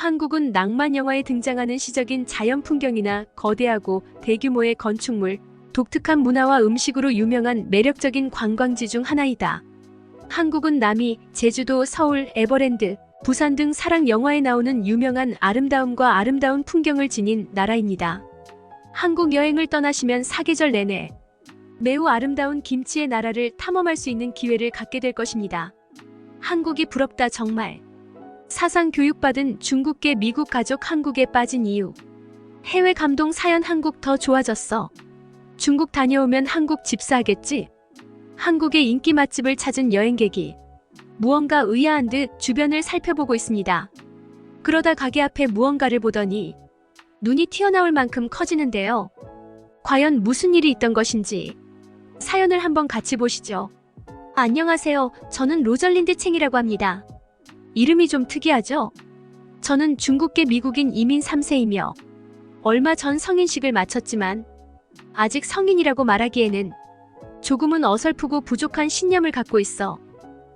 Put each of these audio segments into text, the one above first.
한국은 낭만 영화에 등장하는 시적인 자연 풍경이나 거대하고 대규모의 건축물, 독특한 문화와 음식으로 유명한 매력적인 관광지 중 하나이다. 한국은 남이, 제주도, 서울, 에버랜드, 부산 등 사랑 영화에 나오는 유명한 아름다움과 아름다운 풍경을 지닌 나라입니다. 한국 여행을 떠나시면 사계절 내내 매우 아름다운 김치의 나라를 탐험할 수 있는 기회를 갖게 될 것입니다. 한국이 부럽다 정말. 사상 교육받은 중국계 미국 가족 한국에 빠진 이유. 해외 감동 사연. 한국 더 좋아졌어. 중국 다녀오면 한국 집사하겠지? 한국의 인기 맛집을 찾은 여행객이 무언가 의아한 듯 주변을 살펴보고 있습니다. 그러다 가게 앞에 무언가를 보더니 눈이 튀어나올 만큼 커지는데요. 과연 무슨 일이 있던 것인지 사연을 한번 같이 보시죠. 안녕하세요. 저는 로절린드 챙이라고 합니다. 이름이 좀 특이하죠? 저는 중국계 미국인 이민 3세이며 얼마 전 성인식을 마쳤지만 아직 성인이라고 말하기에는 조금은 어설프고 부족한 신념을 갖고 있어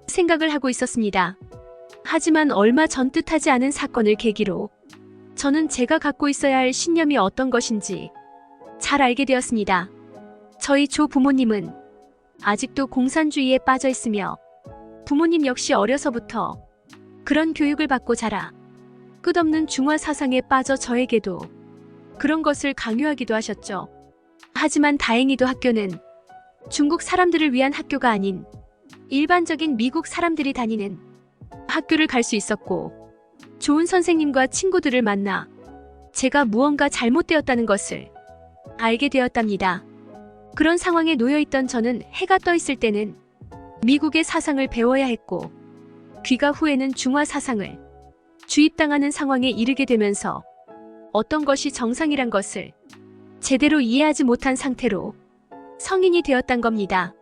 생각을 하고 있었습니다. 하지만 얼마 전 뜻하지 않은 사건을 계기로 저는 제가 갖고 있어야 할 신념이 어떤 것인지 잘 알게 되었습니다. 저희 조 부모님은 아직도 공산주의에 빠져 있으며 부모님 역시 어려서부터 그런 교육을 받고 자라 끝없는 중화 사상에 빠져 저에게도 그런 것을 강요하기도 하셨죠. 하지만 다행히도 학교는 중국 사람들을 위한 학교가 아닌 일반적인 미국 사람들이 다니는 학교를 갈 수 있었고 좋은 선생님과 친구들을 만나 제가 무언가 잘못되었다는 것을 알게 되었답니다. 그런 상황에 놓여있던 저는 해가 떠 있을 때는 미국의 사상을 배워야 했고 귀가 후에는 중화 사상을 주입당하는 상황에 이르게 되면서 어떤 것이 정상이란 것을 제대로 이해하지 못한 상태로 성인이 되었단 겁니다.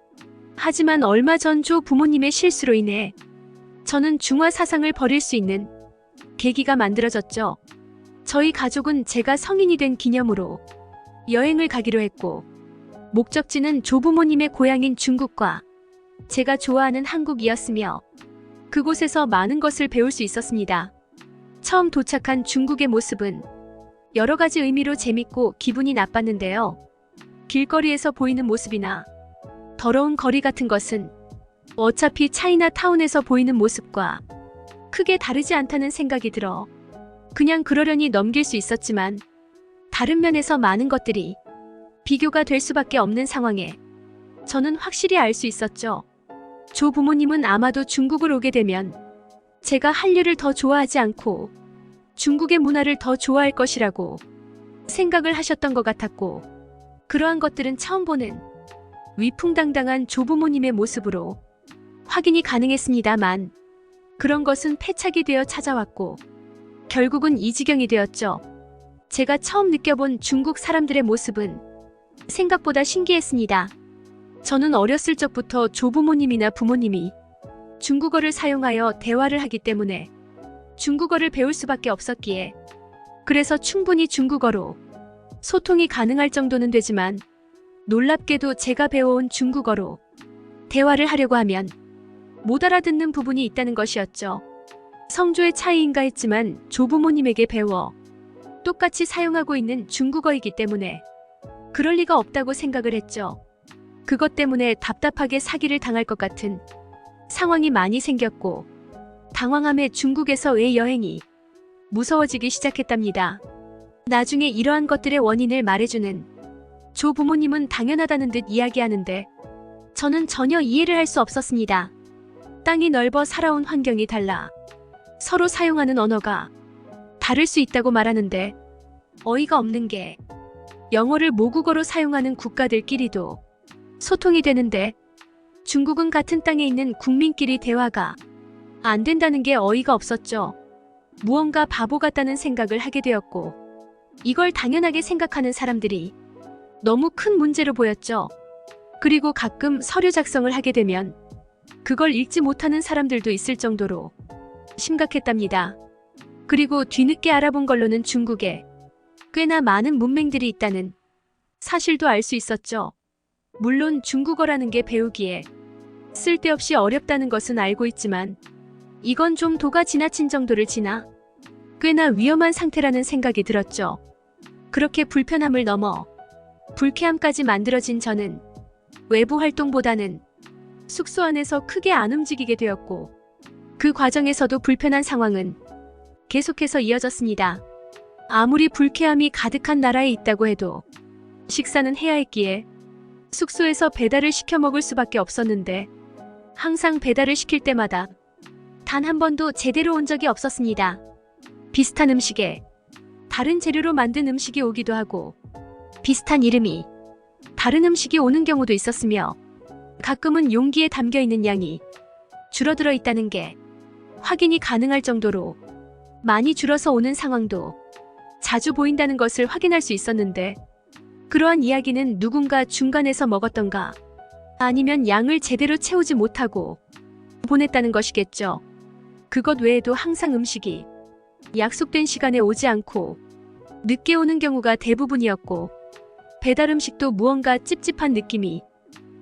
하지만 얼마 전 조 부모님의 실수로 인해 저는 중화 사상을 버릴 수 있는 계기가 만들어졌죠. 저희 가족은 제가 성인이 된 기념으로 여행을 가기로 했고 목적지는 조부모님의 고향인 중국과 제가 좋아하는 한국이었으며 그곳에서 많은 것을 배울 수 있었습니다. 처음 도착한 중국의 모습은 여러 가지 의미로 재밌고 기분이 나빴는데요. 길거리에서 보이는 모습이나 더러운 거리 같은 것은 어차피 차이나타운에서 보이는 모습과 크게 다르지 않다는 생각이 들어 그냥 그러려니 넘길 수 있었지만 다른 면에서 많은 것들이 비교가 될 수밖에 없는 상황에 저는 확실히 알 수 있었죠. 조 부모님은 아마도 중국을 오게 되면 제가 한류를 더 좋아하지 않고 중국의 문화를 더 좋아할 것이라고 생각을 하셨던 것 같았고 그러한 것들은 처음 보는 위풍당당한 조부모님의 모습으로 확인이 가능했습니다만 그런 것은 패착이 되어 찾아왔고 결국은 이 지경이 되었죠. 제가 처음 느껴본 중국 사람들의 모습은 생각보다 신기했습니다. 저는 어렸을 적부터 조부모님이나 부모님이 중국어를 사용하여 대화를 하기 때문에 중국어를 배울 수밖에 없었기에 그래서 충분히 중국어로 소통이 가능할 정도는 되지만 놀랍게도 제가 배워온 중국어로 대화를 하려고 하면 못 알아듣는 부분이 있다는 것이었죠. 성조의 차이인가 했지만 조부모님에게 배워 똑같이 사용하고 있는 중국어이기 때문에 그럴 리가 없다고 생각을 했죠. 그것 때문에 답답하게 사기를 당할 것 같은 상황이 많이 생겼고 당황함에 중국에서의 여행이 무서워지기 시작했답니다. 나중에 이러한 것들의 원인을 말해주는 조 부모님은 당연하다는 듯 이야기하는데 저는 전혀 이해를 할 수 없었습니다. 땅이 넓어 살아온 환경이 달라 서로 사용하는 언어가 다를 수 있다고 말하는데 어이가 없는 게 영어를 모국어로 사용하는 국가들끼리도 소통이 되는데 중국은 같은 땅에 있는 국민끼리 대화가 안 된다는 게 어이가 없었죠. 무언가 바보 같다는 생각을 하게 되었고 이걸 당연하게 생각하는 사람들이 너무 큰 문제로 보였죠. 그리고 가끔 서류 작성을 하게 되면 그걸 읽지 못하는 사람들도 있을 정도로 심각했답니다. 그리고 뒤늦게 알아본 걸로는 중국에 꽤나 많은 문맹들이 있다는 사실도 알 수 있었죠. 물론 중국어라는 게 배우기에 쓸데없이 어렵다는 것은 알고 있지만 이건 좀 도가 지나친 정도를 지나 꽤나 위험한 상태라는 생각이 들었죠. 그렇게 불편함을 넘어 불쾌함까지 만들어진 저는 외부 활동보다는 숙소 안에서 크게 안 움직이게 되었고, 그 과정에서도 불편한 상황은 계속해서 이어졌습니다. 아무리 불쾌함이 가득한 나라에 있다고 해도 식사는 해야 했기에 숙소에서 배달을 시켜 먹을 수밖에 없었는데, 항상 배달을 시킬 때마다 단 한 번도 제대로 온 적이 없었습니다. 비슷한 음식에 다른 재료로 만든 음식이 오기도 하고, 비슷한 이름이 다른 음식이 오는 경우도 있었으며, 가끔은 용기에 담겨 있는 양이 줄어들어 있다는 게 확인이 가능할 정도로 많이 줄어서 오는 상황도 자주 보인다는 것을 확인할 수 있었는데, 그러한 이야기는 누군가 중간에서 먹었던가 아니면 양을 제대로 채우지 못하고 보냈다는 것이겠죠. 그것 외에도 항상 음식이 약속된 시간에 오지 않고 늦게 오는 경우가 대부분이었고, 배달 음식도 무언가 찝찝한 느낌이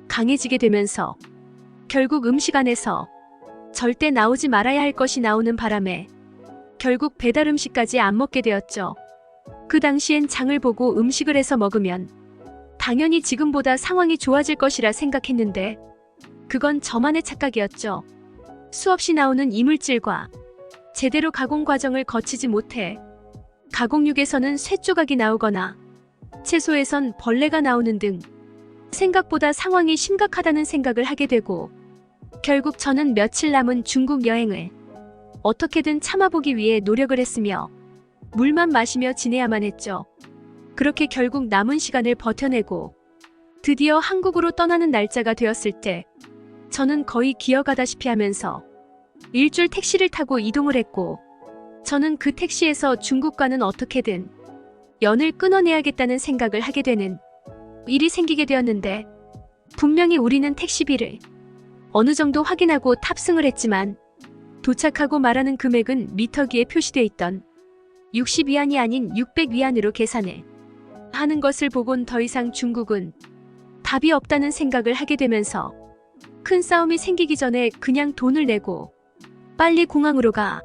강해지게 되면서 결국 음식 안에서 절대 나오지 말아야 할 것이 나오는 바람에 결국 배달 음식까지 안 먹게 되었죠. 그 당시엔 장을 보고 음식을 해서 먹으면 당연히 지금보다 상황이 좋아질 것이라 생각했는데, 그건 저만의 착각이었죠. 수없이 나오는 이물질과 제대로 가공 과정을 거치지 못해 가공육에서는 쇠 조각이 나오거나 채소에선 벌레가 나오는 등 생각보다 상황이 심각하다는 생각을 하게 되고, 결국 저는 며칠 남은 중국 여행을 어떻게든 참아보기 위해 노력을 했으며 물만 마시며 지내야만 했죠. 그렇게 결국 남은 시간을 버텨내고 드디어 한국으로 떠나는 날짜가 되었을 때, 저는 거의 기어가다시피 하면서 일줄 택시를 타고 이동을 했고, 저는 그 택시에서 중국과는 어떻게든 연을 끊어내야겠다는 생각을 하게 되는 일이 생기게 되었는데, 분명히 우리는 택시비를 어느 정도 확인하고 탑승을 했지만 도착하고 말하는 금액은 미터기에 표시되어 있던 60위안이 아닌 600위안으로 계산을 하는 것을 보곤 더 이상 중국은 답이 없다는 생각을 하게 되면서 큰 싸움이 생기기 전에 그냥 돈을 내고 빨리 공항으로 가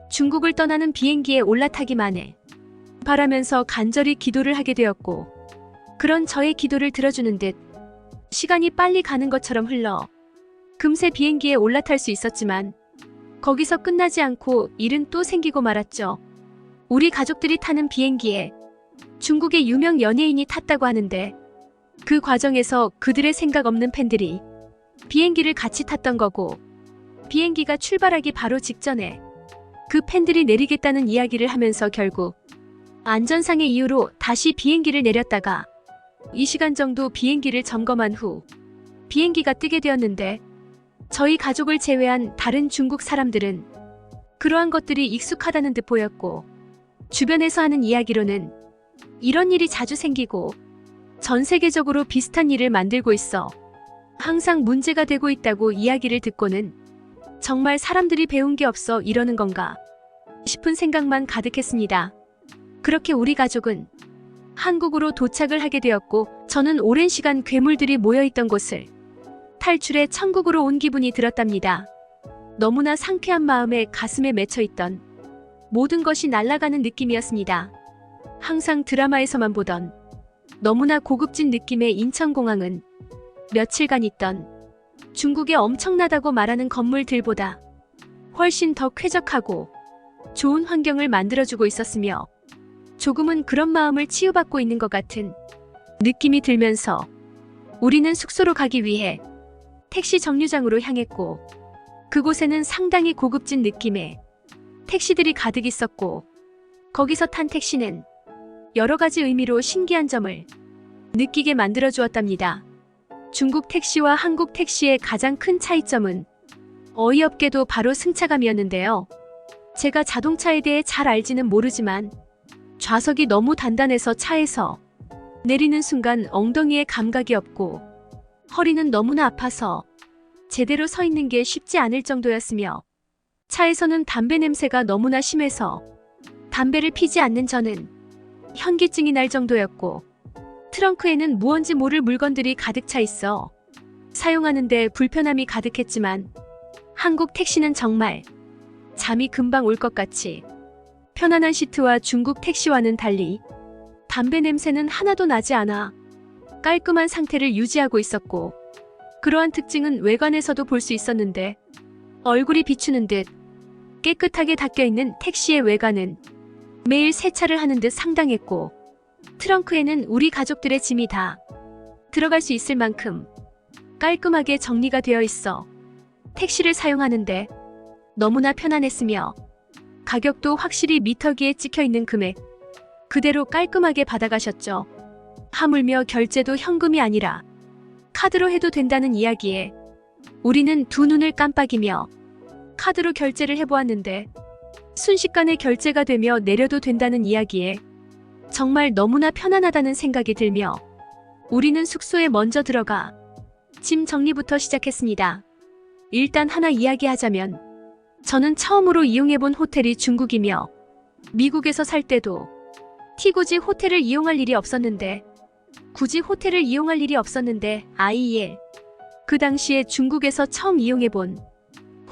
중국을 떠나는 비행기에 올라타기만을 바라면서 간절히 기도를 하게 되었고, 그런 저의 기도를 들어주는 듯 시간이 빨리 가는 것처럼 흘러 금세 비행기에 올라탈 수 있었지만, 거기서 끝나지 않고 일은 또 생기고 말았죠. 우리 가족들이 타는 비행기에 중국의 유명 연예인이 탔다고 하는데, 그 과정에서 그들의 생각 없는 팬들이 비행기를 같이 탔던 거고, 비행기가 출발하기 바로 직전에 그 팬들이 내리겠다는 이야기를 하면서 결국 안전상의 이유로 다시 비행기를 내렸다가 이 시간 정도 비행기를 점검한 후 비행기가 뜨게 되었는데, 저희 가족을 제외한 다른 중국 사람들은 그러한 것들이 익숙하다는 듯 보였고, 주변에서 하는 이야기로는 이런 일이 자주 생기고 전 세계적으로 비슷한 일을 만들고 있어 항상 문제가 되고 있다고 이야기를 듣고는 정말 사람들이 배운 게 없어 이러는 건가 싶은 생각만 가득했습니다. 그렇게 우리 가족은 한국으로 도착을 하게 되었고, 저는 오랜 시간 괴물들이 모여있던 곳을 탈출해 천국으로 온 기분이 들었답니다. 너무나 상쾌한 마음에 가슴에 맺혀있던 모든 것이 날아가는 느낌이었습니다. 항상 드라마에서만 보던 너무나 고급진 느낌의 인천공항은 며칠간 있던 중국의 엄청나다고 말하는 건물들보다 훨씬 더 쾌적하고 좋은 환경을 만들어주고 있었으며, 조금은 그런 마음을 치유받고 있는 것 같은 느낌이 들면서 우리는 숙소로 가기 위해 택시 정류장으로 향했고, 그곳에는 상당히 고급진 느낌의 택시들이 가득 있었고, 거기서 탄 택시는 여러 가지 의미로 신기한 점을 느끼게 만들어 주었답니다. 중국 택시와 한국 택시의 가장 큰 차이점은 어이없게도 바로 승차감이었는데요. 제가 자동차에 대해 잘 알지는 모르지만 좌석이 너무 단단해서 차에서 내리는 순간 엉덩이에 감각이 없고 허리는 너무나 아파서 제대로 서 있는 게 쉽지 않을 정도였으며, 차에서는 담배 냄새가 너무나 심해서 담배를 피지 않는 저는 현기증이 날 정도였고, 트렁크에는 무언지 모를 물건들이 가득 차 있어 사용하는데 불편함이 가득했지만, 한국 택시는 정말 잠이 금방 올 것 같이 편안한 시트와 중국 택시와는 달리 담배 냄새는 하나도 나지 않아 깔끔한 상태를 유지하고 있었고, 그러한 특징은 외관에서도 볼 수 있었는데 얼굴이 비추는 듯 깨끗하게 닦여있는 택시의 외관은 매일 세차를 하는 듯 상당했고, 트렁크에는 우리 가족들의 짐이 다 들어갈 수 있을 만큼 깔끔하게 정리가 되어 있어 택시를 사용하는데 너무나 편안했으며, 가격도 확실히 미터기에 찍혀있는 금액 그대로 깔끔하게 받아가셨죠. 하물며 결제도 현금이 아니라 카드로 해도 된다는 이야기에 우리는 두 눈을 깜빡이며 카드로 결제를 해보았는데 순식간에 결제가 되며 내려도 된다는 이야기에 정말 너무나 편안하다는 생각이 들며 우리는 숙소에 먼저 들어가 짐 정리부터 시작했습니다. 일단 하나 이야기하자면, 저는 처음으로 이용해본 호텔이 중국이며 미국에서 살 때도 굳이 호텔을 이용할 일이 없었는데 아이예. 그 당시에 중국에서 처음 이용해본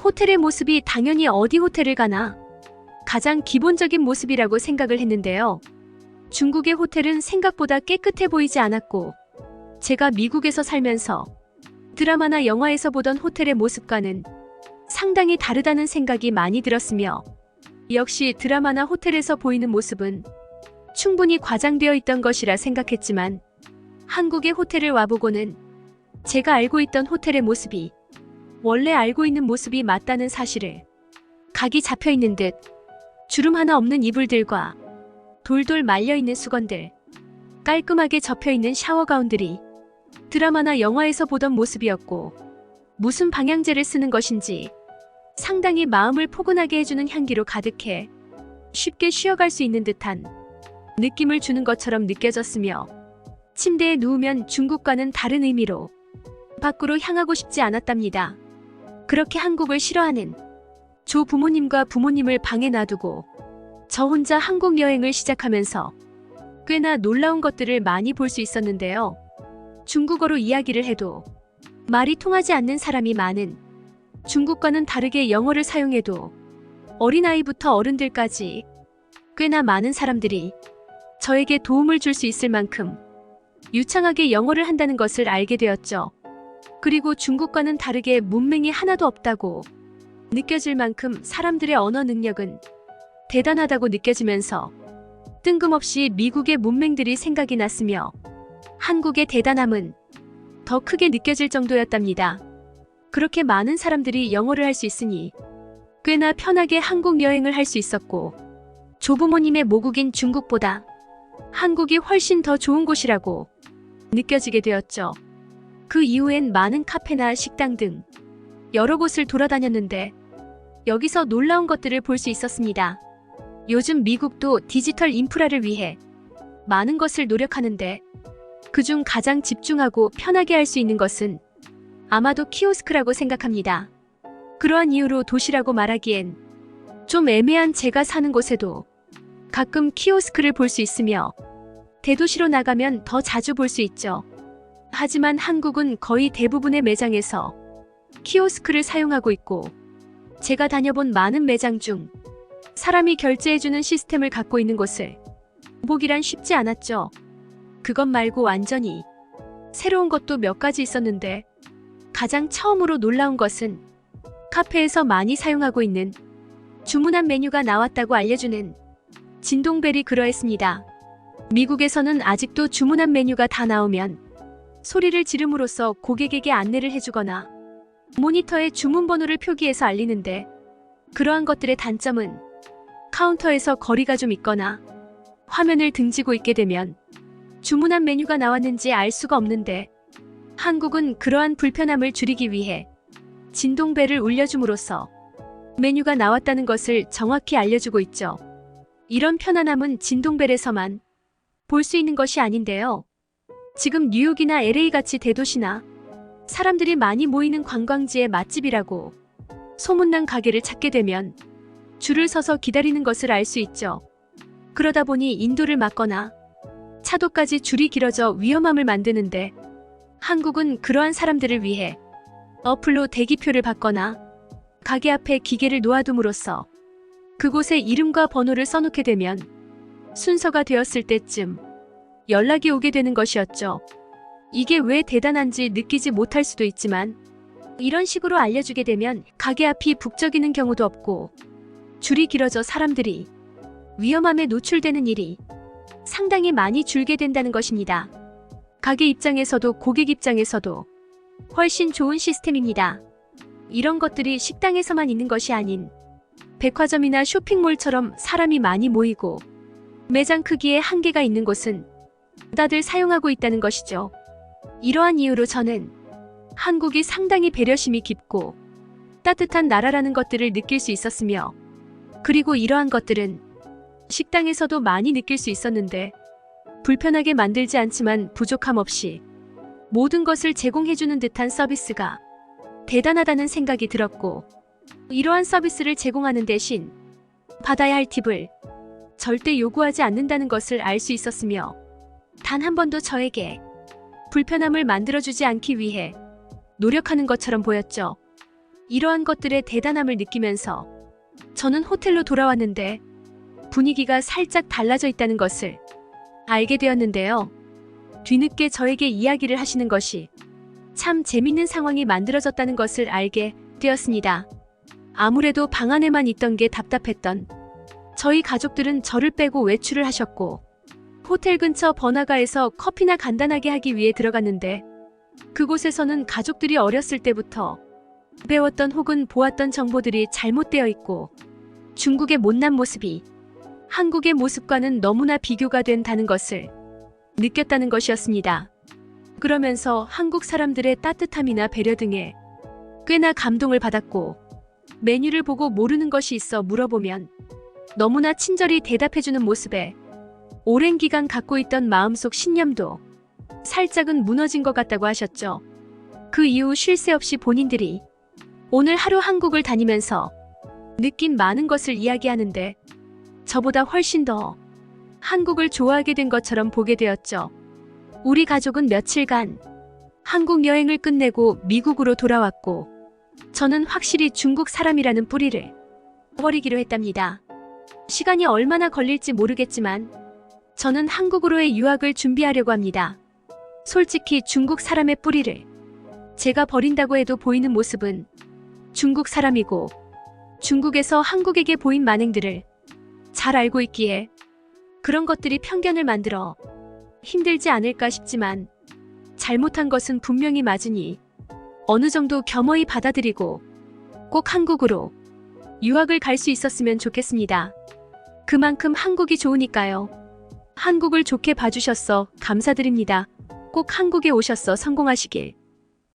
호텔의 모습이 당연히 어디 호텔을 가나 가장 기본적인 모습이라고 생각을 했는데요. 중국의 호텔은 생각보다 깨끗해 보이지 않았고, 제가 미국에서 살면서 드라마나 영화에서 보던 호텔의 모습과는 상당히 다르다는 생각이 많이 들었으며, 역시 드라마나 호텔에서 보이는 모습은 충분히 과장되어 있던 것이라 생각했지만, 한국의 호텔을 와보고는 제가 알고 있던 호텔의 모습이 원래 알고 있는 모습이 맞다는 사실을 각이 잡혀있는 듯, 주름 하나 없는 이불들과 돌돌 말려있는 수건들, 깔끔하게 접혀있는 샤워가운들이 드라마나 영화에서 보던 모습이었고, 무슨 방향제를 쓰는 것인지 상당히 마음을 포근하게 해주는 향기로 가득해 쉽게 쉬어갈 수 있는 듯한 느낌을 주는 것처럼 느껴졌으며, 침대에 누우면 중국과는 다른 의미로 밖으로 향하고 싶지 않았답니다. 그렇게 한국을 싫어하는 조 부모님과 부모님을 방에 놔두고 저 혼자 한국 여행을 시작하면서 꽤나 놀라운 것들을 많이 볼 수 있었는데요. 중국어로 이야기를 해도 말이 통하지 않는 사람이 많은, 중국과는 다르게 영어를 사용해도 어린아이부터 어른들까지 꽤나 많은 사람들이 저에게 도움을 줄 수 있을 만큼 유창하게 영어를 한다는 것을 알게 되었죠. 그리고 중국과는 다르게 문맹이 하나도 없다고 느껴질 만큼 사람들의 언어 능력은 대단하다고 느껴지면서 뜬금없이 미국의 문맹들이 생각이 났으며, 한국의 대단함은 더 크게 느껴질 정도였답니다. 그렇게 많은 사람들이 영어를 할 수 있으니 꽤나 편하게 한국 여행을 할 수 있었고, 조부모님의 모국인 중국보다 한국이 훨씬 더 좋은 곳이라고 느껴지게 되었죠. 그 이후엔 많은 카페나 식당 등 여러 곳을 돌아다녔는데 여기서 놀라운 것들을 볼 수 있었습니다. 요즘 미국도 디지털 인프라를 위해 많은 것을 노력하는데 그중 가장 집중하고 편하게 할 수 있는 것은 아마도 키오스크라고 생각합니다. 그러한 이유로 도시라고 말하기엔 좀 애매한 제가 사는 곳에도 가끔 키오스크를 볼 수 있으며, 대도시로 나가면 더 자주 볼 수 있죠. 하지만 한국은 거의 대부분의 매장에서 키오스크를 사용하고 있고, 제가 다녀본 많은 매장 중 사람이 결제해주는 시스템을 갖고 있는 곳을 보기란 쉽지 않았죠. 그것 말고 완전히 새로운 것도 몇 가지 있었는데, 가장 처음으로 놀라운 것은 카페에서 많이 사용하고 있는 주문한 메뉴가 나왔다고 알려주는 진동벨이 그러했습니다. 미국에서는 아직도 주문한 메뉴가 다 나오면 소리를 지름으로써 고객에게 안내를 해주거나 모니터에 주문 번호를 표기해서 알리는데, 그러한 것들의 단점은 카운터에서 거리가 좀 있거나 화면을 등지고 있게 되면 주문한 메뉴가 나왔는지 알 수가 없는데, 한국은 그러한 불편함을 줄이기 위해 진동벨을 울려줌으로써 메뉴가 나왔다는 것을 정확히 알려주고 있죠. 이런 편안함은 진동벨에서만 볼 수 있는 것이 아닌데요. 지금 뉴욕이나 LA같이 대도시나 사람들이 많이 모이는 관광지의 맛집이라고 소문난 가게를 찾게 되면 줄을 서서 기다리는 것을 알 수 있죠. 그러다 보니 인도를 막거나 차도까지 줄이 길어져 위험함을 만드는데, 한국은 그러한 사람들을 위해 어플로 대기표를 받거나 가게 앞에 기계를 놓아둠으로써 그곳에 이름과 번호를 써놓게 되면 순서가 되었을 때쯤 연락이 오게 되는 것이었죠. 이게 왜 대단한지 느끼지 못할 수도 있지만 이런 식으로 알려주게 되면 가게 앞이 북적이는 경우도 없고 줄이 길어져 사람들이 위험함에 노출되는 일이 상당히 많이 줄게 된다는 것입니다. 가게 입장에서도 고객 입장에서도 훨씬 좋은 시스템입니다. 이런 것들이 식당에서만 있는 것이 아닌 백화점이나 쇼핑몰처럼 사람이 많이 모이고 매장 크기에 한계가 있는 곳은 다들 사용하고 있다는 것이죠. 이러한 이유로 저는 한국이 상당히 배려심이 깊고 따뜻한 나라라는 것들을 느낄 수 있었으며, 그리고 이러한 것들은 식당에서도 많이 느낄 수 있었는데 불편하게 만들지 않지만 부족함 없이 모든 것을 제공해주는 듯한 서비스가 대단하다는 생각이 들었고, 이러한 서비스를 제공하는 대신 받아야 할 팁을 절대 요구하지 않는다는 것을 알 수 있었으며, 단 한 번도 저에게 불편함을 만들어주지 않기 위해 노력하는 것처럼 보였죠. 이러한 것들의 대단함을 느끼면서 저는 호텔로 돌아왔는데 분위기가 살짝 달라져 있다는 것을 알게 되었는데요. 뒤늦게 저에게 이야기를 하시는 것이 참 재밌는 상황이 만들어졌다는 것을 알게 되었습니다. 아무래도 방 안에만 있던 게 답답했던 저희 가족들은 저를 빼고 외출을 하셨고 호텔 근처 번화가에서 커피나 간단하게 하기 위해 들어갔는데, 그곳에서는 가족들이 어렸을 때부터 배웠던 혹은 보았던 정보들이 잘못되어 있고 중국의 못난 모습이 한국의 모습과는 너무나 비교가 된다는 것을 느꼈다는 것이었습니다. 그러면서 한국 사람들의 따뜻함이나 배려 등에 꽤나 감동을 받았고, 메뉴를 보고 모르는 것이 있어 물어보면 너무나 친절히 대답해주는 모습에 오랜 기간 갖고 있던 마음속 신념도 살짝은 무너진 것 같다고 하셨죠. 그 이후 쉴 새 없이 본인들이 오늘 하루 한국을 다니면서 느낀 많은 것을 이야기하는데 저보다 훨씬 더 한국을 좋아하게 된 것처럼 보게 되었죠. 우리 가족은 며칠간 한국 여행을 끝내고 미국으로 돌아왔고, 저는 확실히 중국 사람이라는 뿌리를 버리기로 했답니다. 시간이 얼마나 걸릴지 모르겠지만 저는 한국으로의 유학을 준비하려고 합니다. 솔직히 중국 사람의 뿌리를 제가 버린다고 해도 보이는 모습은 중국 사람이고, 중국에서 한국에게 보인 만행들을 잘 알고 있기에 그런 것들이 편견을 만들어 힘들지 않을까 싶지만, 잘못한 것은 분명히 맞으니 어느 정도 겸허히 받아들이고 꼭 한국으로 유학을 갈 수 있었으면 좋겠습니다. 그만큼 한국이 좋으니까요. 한국을 좋게 봐주셔서 감사드립니다. 꼭 한국에 오셔서 성공하시길